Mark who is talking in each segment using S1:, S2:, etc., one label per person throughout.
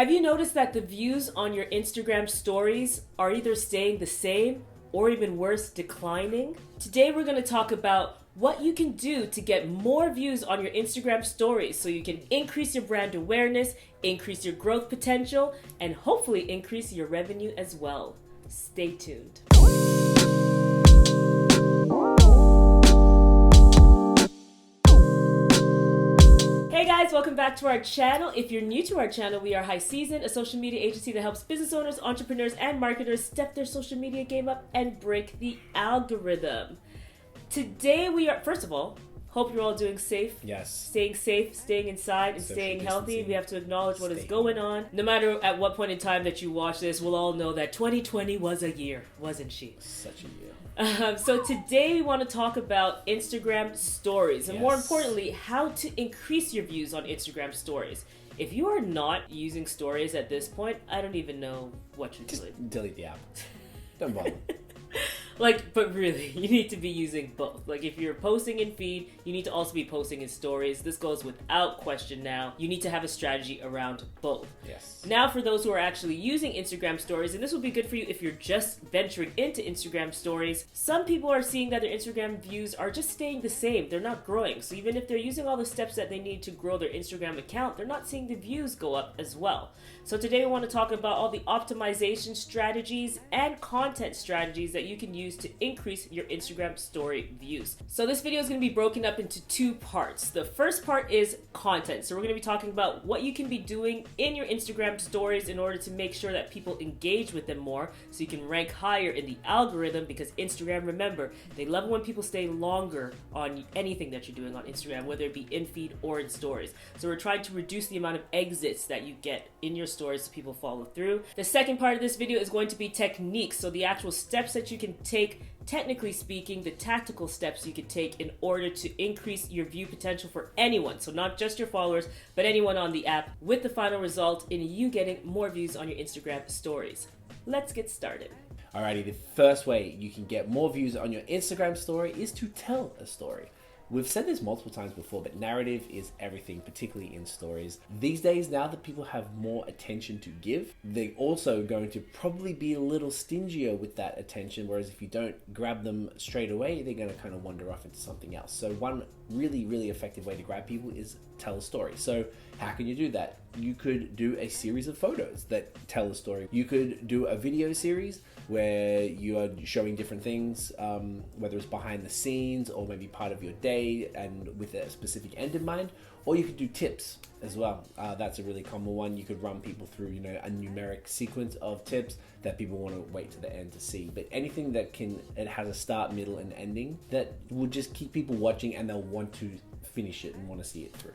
S1: Have you noticed that the views on your Instagram stories are either staying the same or even worse, declining? Today we're going to talk about what you can do to get more views on your Instagram stories so you can increase your brand awareness, increase your growth potential, and hopefully increase your revenue as well. Stay tuned. Hey guys, welcome back to our channel. If you're new to our channel, we are High Season, a social media agency that helps business owners, entrepreneurs, and marketers step their social media game up and break the algorithm. Today we are, first of all, hope you're all doing safe.
S2: Yes.
S1: Staying safe, staying inside, and
S2: Social
S1: staying healthy.
S2: distancing.
S1: We have to acknowledge what is going on. No matter at what point in time that you watch this, we'll all know that 2020 was a year, wasn't she?
S2: Such a year.
S1: So today we want to talk about Instagram stories, and more
S2: Yes.
S1: importantly, how to increase your views on Instagram stories. If you are not using stories at this point, I don't even know what you're doing.
S2: Just delete the app. Don't bother.
S1: But really, you need to be using both. Like, if you're posting in feed, you need to also be posting in stories. This goes without question now. You need to have a strategy around both.
S2: Yes.
S1: Now, for those who are actually using Instagram stories, and this will be good for you if you're just venturing into Instagram stories, some people are seeing that their Instagram views are just staying the same. They're not growing. So even if they're using all the steps that they need to grow their Instagram account, they're not seeing the views go up as well. So today we want to talk about all the optimization strategies and content strategies that you can use to increase your Instagram story views. So this video is going to be broken up into two parts. The first part is content. So we're going to be talking about what you can be doing in your Instagram stories in order to make sure that people engage with them more so you can rank higher in the algorithm, because Instagram, remember, they love when people stay longer on anything that you're doing on Instagram, whether it be in feed or in stories. So we're trying to reduce the amount of exits that you get in your stories so people follow through. The second part of this video is going to be techniques, so the actual steps that you can take, technically speaking, the tactical steps you could take in order to increase your view potential for anyone. So not just your followers, but anyone on the app, with the final result in you getting more views on your Instagram stories. Let's get started.
S2: Alrighty, the first way you can get more views on your Instagram story is to tell a story. We've said this multiple times before, but narrative is everything, particularly in stories. These days, now that people have more attention to give, they're also going to probably be a little stingier with that attention, whereas if you don't grab them straight away, they're going to kind of wander off into something else. So one really, really effective way to grab people is tell a story. So how can you do that? You could do a series of photos that tell a story. You could do a video series where you are showing different things, whether it's behind the scenes or maybe part of your day and with a specific end in mind. Or you could do tips as well. That's a really common one. You could run people through, a numeric sequence of tips that people want to wait to the end to see. But anything that it has a start, middle, and ending that will just keep people watching and they'll want to finish it and want to see it through.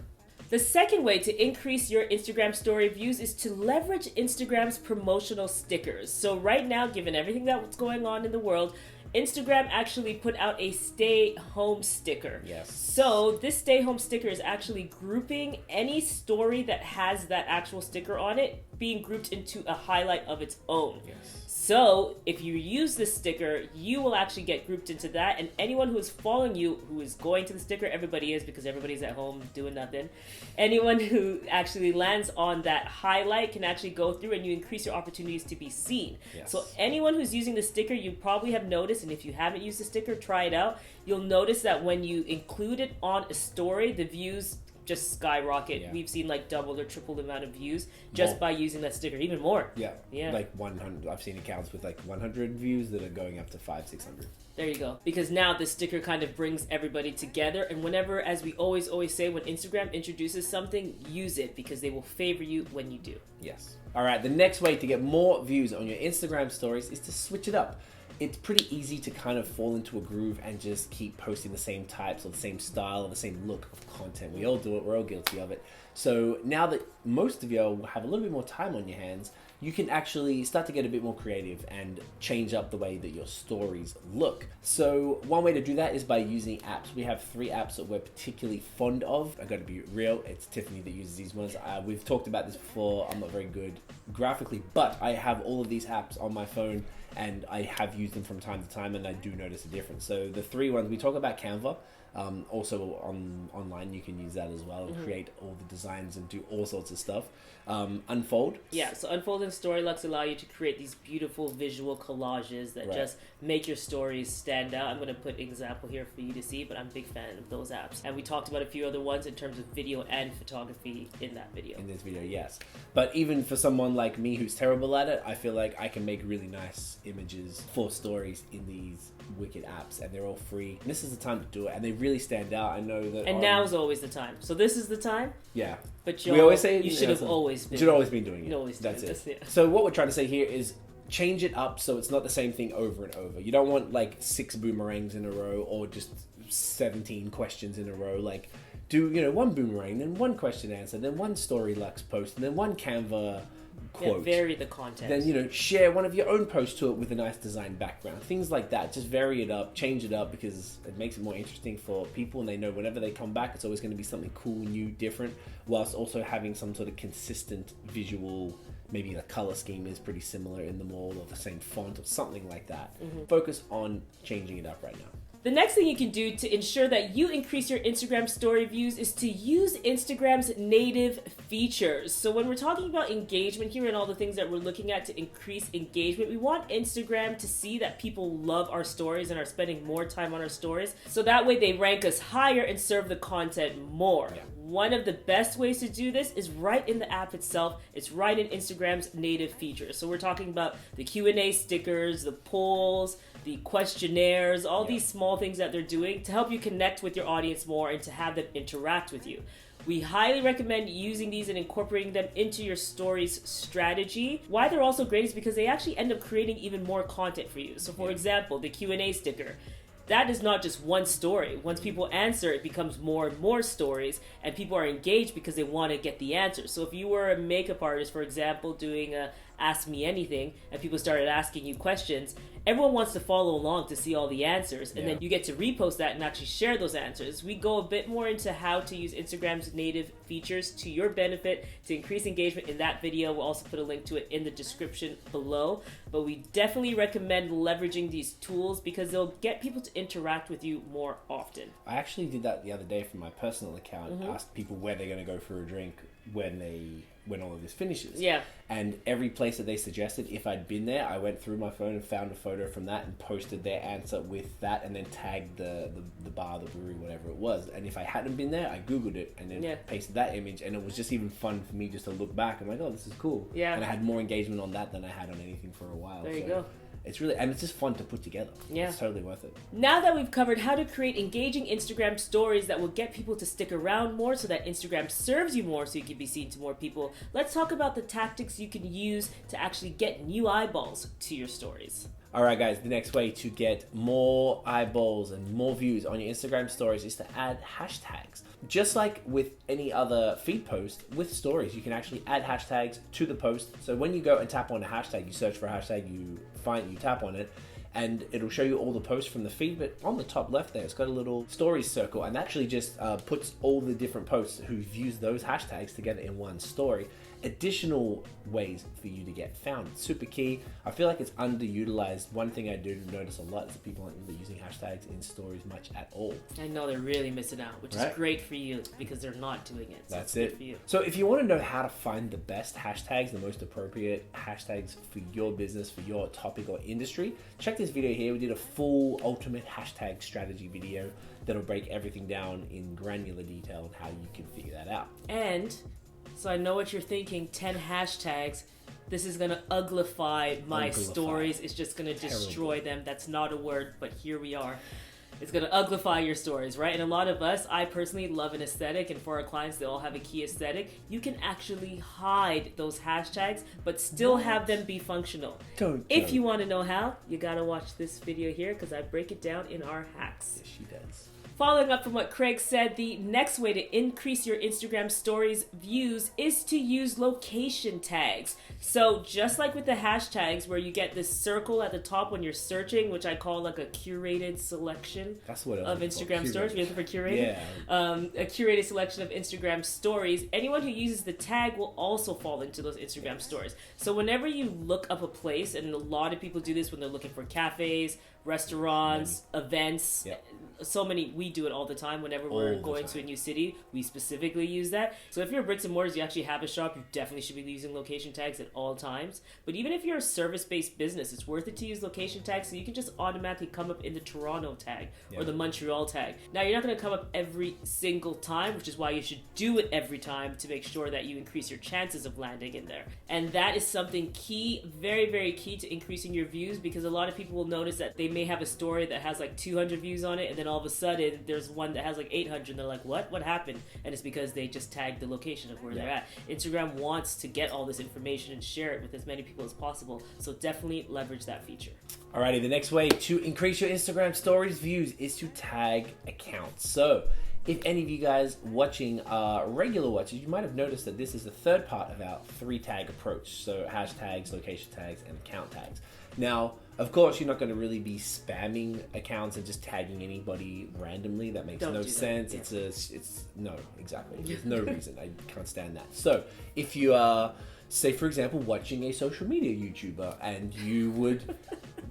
S1: The second way to increase your Instagram story views is to leverage Instagram's promotional stickers. So right now, given everything that's going on in the world, Instagram actually put out a stay home sticker.
S2: Yes.
S1: So this stay home sticker is actually grouping any story that has that actual sticker on it, being grouped into a highlight of its own.
S2: Yes.
S1: So if you use this sticker, you will actually get grouped into that, and anyone who is following you, who is going to the sticker, everybody is, because everybody's at home doing nothing. Anyone who actually lands on that highlight can actually go through, and you increase your opportunities to be seen.
S2: Yes.
S1: So anyone who's using the sticker, you probably have noticed, and if you haven't used the sticker, try it out. You'll notice that when you include it on a story, the views just skyrocket.
S2: Yeah.
S1: We've seen like double or triple the amount of views just
S2: More.
S1: by using that sticker, even more.
S2: Yeah. Like 100. I've seen accounts with like 100 views that are going up to 500-600.
S1: There you go. Because now the sticker kind of brings everybody together, and whenever, as we always say, when Instagram introduces something, use it, because they will favor you when you do.
S2: Yes. All right. The next way to get more views on your Instagram stories is to switch it up. It's pretty easy to kind of fall into a groove and just keep posting the same types or the same style or the same look of content. We all do it. We're all guilty of it. So now that most of you have a little bit more time on your hands, you can actually start to get a bit more creative and change up the way that your stories look. So one way to do that is by using apps. We have 3 apps that we're particularly fond of. I got to be real, it's Tiffany that uses these ones. We've talked about this before. I'm not very good graphically, but I have all of these apps on my phone and I have used them from time to time, and I do notice a difference. So the 3 ones, we talk about Canva. Also online you can use that as well and create all the designs and do all sorts of stuff. Unfold.
S1: Yeah, so Unfold and Storylux allow you to create these beautiful visual collages that just make your stories stand out. I'm going to put an example here for you to see, but I'm a big fan of those apps. And we talked about a few other ones in terms of video and photography in that video.
S2: In this video, yes. But even for someone like me who's terrible at it, I feel like I can make really nice images for stories in these wicked apps, and they're all free. And this is the time to do it, and they really stand out. I know that.
S1: And now's always the time. So this is the time.
S2: Yeah.
S1: But
S2: we always say
S1: you should have always been.
S2: You should always been doing it.
S1: You always
S2: That's
S1: doing
S2: it.
S1: This, yeah.
S2: So what we're trying to say here is change it up so it's not the same thing over and over. You don't want like 6 boomerangs in a row or just 17 questions in a row. Like do, one boomerang, then one question answer, then one Storylux post, and then one Canva quote.
S1: Yeah, vary the content.
S2: Then, share one of your own posts to it with a nice design background. Things like that. Just vary it up, change it up, because it makes it more interesting for people, and they know whenever they come back, it's always going to be something cool, new, different, whilst also having some sort of consistent visual. Maybe the color scheme is pretty similar in them all, or the same font, or something like that. Focus on changing it up right now.
S1: The next thing you can do to ensure that you increase your Instagram story views is to use Instagram's native features. So when we're talking about engagement here and all the things that we're looking at to increase engagement, we want Instagram to see that people love our stories and are spending more time on our stories. So that way they rank us higher and serve the content more. Yeah. One of the best ways to do this is right in the app itself. It's right in Instagram's native features. So we're talking about the Q&A stickers, the polls, the questionnaires, all these small things that they're doing to help you connect with your audience more and to have them interact with you. We highly recommend using these and incorporating them into your stories strategy. Why they're also great is because they actually end up creating even more content for you. So for example, the Q&A sticker. That is not just one story. Once people answer, it becomes more and more stories, and people are engaged because they want to get the answers. So if you were a makeup artist, for example, doing a Ask Me Anything, and people started asking you questions, everyone wants to follow along to see all the answers, and then you get to repost that and actually share those answers. We go a bit more into how to use Instagram's native features to your benefit to increase engagement in that video. We'll also put a link to it in the description below, but we definitely recommend leveraging these tools because they'll get people to interact with you more often.
S2: I actually did that the other day from my personal account. Asked people where they're going to go for a drink when all of this finishes.
S1: Yeah.
S2: And every place that they suggested, if I'd been there, I went through my phone and found a photo from that and posted their answer with that, and then tagged the bar, the brewery, whatever it was. And if I hadn't been there, I Googled it and then pasted that image, and it was just even fun for me just to look back. I'm like, oh, this is cool.
S1: Yeah.
S2: And I had more engagement on that than I had on anything for a while.
S1: There you go.
S2: It's really, and it's just fun to put together.
S1: Yeah.
S2: It's totally worth it.
S1: Now that we've covered how to create engaging Instagram stories that will get people to stick around more so that Instagram serves you more so you can be seen to more people, let's talk about the tactics you can use to actually get new eyeballs to your stories.
S2: All right, guys, the next way to get more eyeballs and more views on your Instagram stories is to add hashtags. Just like with any other feed post, with stories, you can actually add hashtags to the post. So when you go and tap on a hashtag, you search for a hashtag, you tap on it, and it'll show you all the posts from the feed. But on the top left there, it's got a little stories circle, and actually just puts all the different posts who've used those hashtags together in one story. Additional ways for you to get found. It's super key. I feel like it's underutilized. One thing I do notice a lot is that people aren't really using hashtags in stories much at all.
S1: I know they're really missing out, which is great for you because they're not doing it. So
S2: that's it.
S1: For you.
S2: So if you want to know how to find the best hashtags, the most appropriate hashtags for your business, for your topic or industry, check this video here. We did a full ultimate hashtag strategy video that'll break everything down in granular detail on how you can figure that out.
S1: And so I know what you're thinking, 10 hashtags. This is going to uglify my stories. It's just going to destroy them. That's not a word, but here we are. It's going to uglify your stories, right? And a lot of us, I personally love an aesthetic, and for our clients, they all have a key aesthetic. You can actually hide those hashtags, but still have them be functional. If you want to know how, you got to watch this video here because I break it down in our hacks.
S2: Yes, she does.
S1: Following up from what Craig said, the next way to increase your Instagram stories views is to use location tags. So just like with the hashtags where you get this circle at the top when you're searching, which I call like a curated selection of Instagram stories. We're looking for curated? Yeah. A curated selection of Instagram stories. Anyone who uses the tag will also fall into those Instagram stories. So whenever you look up a place, and a lot of people do this when they're looking for cafes, restaurants, events, we do it all the time whenever we're going to a new city. We specifically use that. So if you're bricks and mortars, you actually have a shop, you definitely should be using location tags at all times. But even if you're a service-based business, it's worth it to use location tags so you can just automatically come up in the Toronto tag or the Montreal tag. Now, you're not going to come up every single time, which is why you should do it every time to make sure that you increase your chances of landing in there. And that is something key, very, very key to increasing your views, because a lot of people will notice that they may have a story that has like 200 views on it, and then all of a sudden there's one that has like 800, and they're like, what happened? And it's because they just tagged the location of where they're at. Instagram wants to get all this information and share it with as many people as possible, so definitely leverage that feature.
S2: Alrighty, the next way to increase your Instagram stories views is to tag accounts. So if any of you guys watching are regular watchers, you might have noticed that this is the third part of our 3-tag approach. So hashtags, location tags, and account tags. Now, of course, you're not going to really be spamming accounts and just tagging anybody randomly. That makes no sense. Yeah. It's no, exactly. There's no reason. I can't stand that. So if you are, say for example, watching a social media YouTuber and you would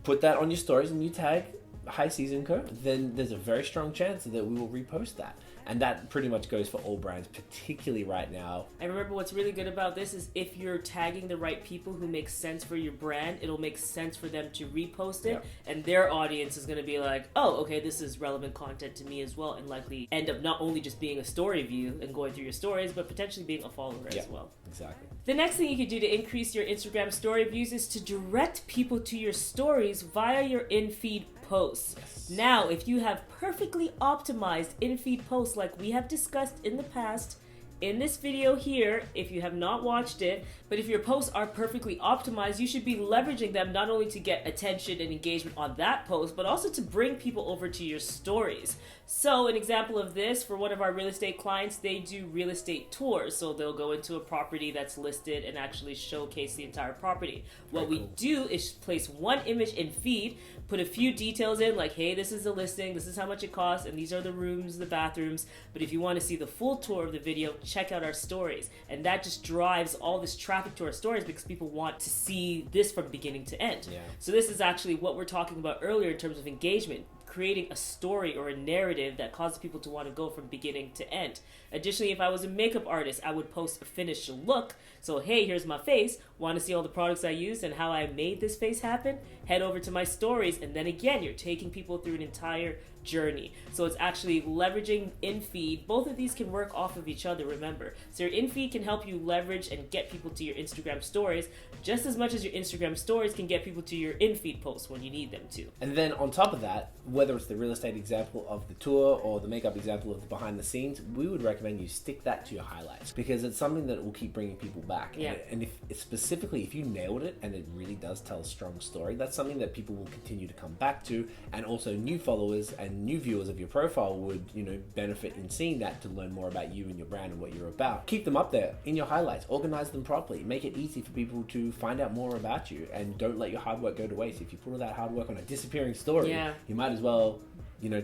S2: put that on your stories and you tag High Season Co., then there's a very strong chance that we will repost that. And that pretty much goes for all brands, particularly right now.
S1: And remember, what's really good about this is if you're tagging the right people who make sense for your brand, it'll make sense for them to repost it. Yep. And their audience is going to be like, oh, okay, this is relevant content to me as well, and likely end up not only just being a story view and going through your stories, but potentially being a follower as well.
S2: Exactly.
S1: The next thing you can do to increase your Instagram story views is to direct people to your stories via your in-feed posts. Yes. Now, if you have perfectly optimized in-feed posts like we have discussed in the past, in this video here, if you have not watched it, but if your posts are perfectly optimized, you should be leveraging them not only to get attention and engagement on that post, but also to bring people over to your stories. So an example of this, for one of our real estate clients, they do real estate tours. So they'll go into a property that's listed and actually showcase the entire property. What we do is place one image in feed, put a few details in like, hey, this is the listing, this is how much it costs, and these are the rooms, the bathrooms. But if you want to see the full tour of the video, check out our stories. And that just drives all this traffic to our stories because people want to see this from beginning to end. Yeah. So this is actually what we're talking about earlier in terms of engagement, creating a story or a narrative that causes people to want to go from beginning to end. Additionally, if I was a makeup artist, I would post a finished look. So, hey, here's my face. Want to see all the products I used and how I made this face happen? Head over to my stories. And then again, you're taking people through an entire journey. So it's actually leveraging in-feed. Both of these can work off of each other, remember. So your in-feed can help you leverage and get people to your Instagram stories just as much as your Instagram stories can get people to your in-feed posts when you need them to.
S2: And then on top of that, whether it's the real estate example of the tour or the makeup example of the behind the scenes, we would recommend you stick that to your highlights because it's something that will keep bringing people back. Yeah. And if specifically, if you nailed it and it really does tell a strong story, that's something that people will continue to come back to, and also new followers and new viewers of your profile would, benefit in seeing that to learn more about you and your brand and what you're about. Keep them up there in your highlights, organize them properly, make it easy for people to find out more about you, and don't let your hard work go to waste. If you put all that hard work on a disappearing story, you might as well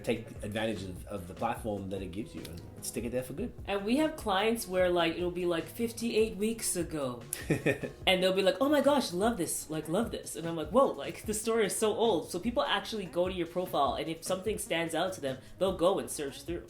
S2: take advantage of the platform that it gives you and stick it there for good.
S1: And we have clients where it'll be 58 weeks ago and they'll be like, oh my gosh, love this. And I'm like, whoa, the story is so old. So people actually go to your profile, and if something stands out to them, they'll go and search through.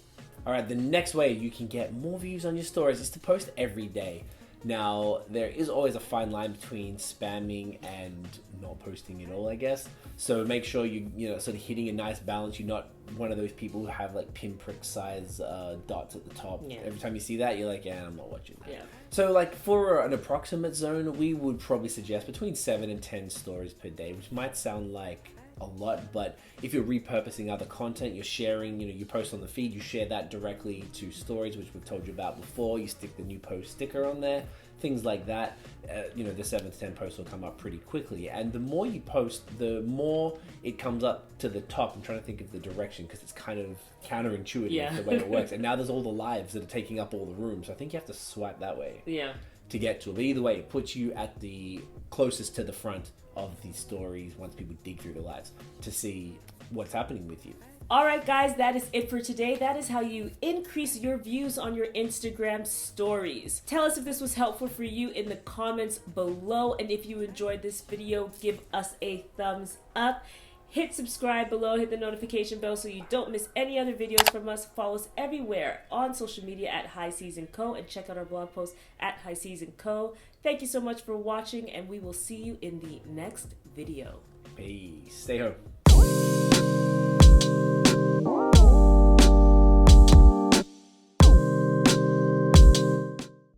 S2: All right, the next way you can get more views on your stories is to post every day. Now, there is always a fine line between spamming and not posting at all, I guess. So make sure you're sort of hitting a nice balance. You're not one of those people who have pinprick size dots at the top. Yeah. Every time you see that, you're like, yeah, I'm not watching that. Yeah. So for an approximate zone, we would probably suggest between 7 and 10 stories per day, which might sound like a lot, but if you're repurposing other content, you're sharing, you post on the feed, you share that directly to stories, which we've told you about before. You stick the new post sticker on there, things like that. The 7 to 10 posts will come up pretty quickly, and the more you post, the more it comes up to the top. I'm trying to think of the direction because it's kind of counterintuitive the way it works. And now there's all the lives that are taking up all the room, so I think you have to swipe that way to get to it. But either way, it puts you at the closest to the front of these stories once people dig through the lives to see what's happening with you.
S1: Alright guys, that is it for today. That is how you increase your views on your Instagram stories. Tell us if this was helpful for you in the comments below, and if you enjoyed this video, give us a thumbs up. Hit subscribe below, hit the notification bell so you don't miss any other videos from us. Follow us everywhere on social media at High Season Co. and check out our blog post at High Season Co. Thank you so much for watching, and we will see you in the next video.
S2: Peace. Stay home.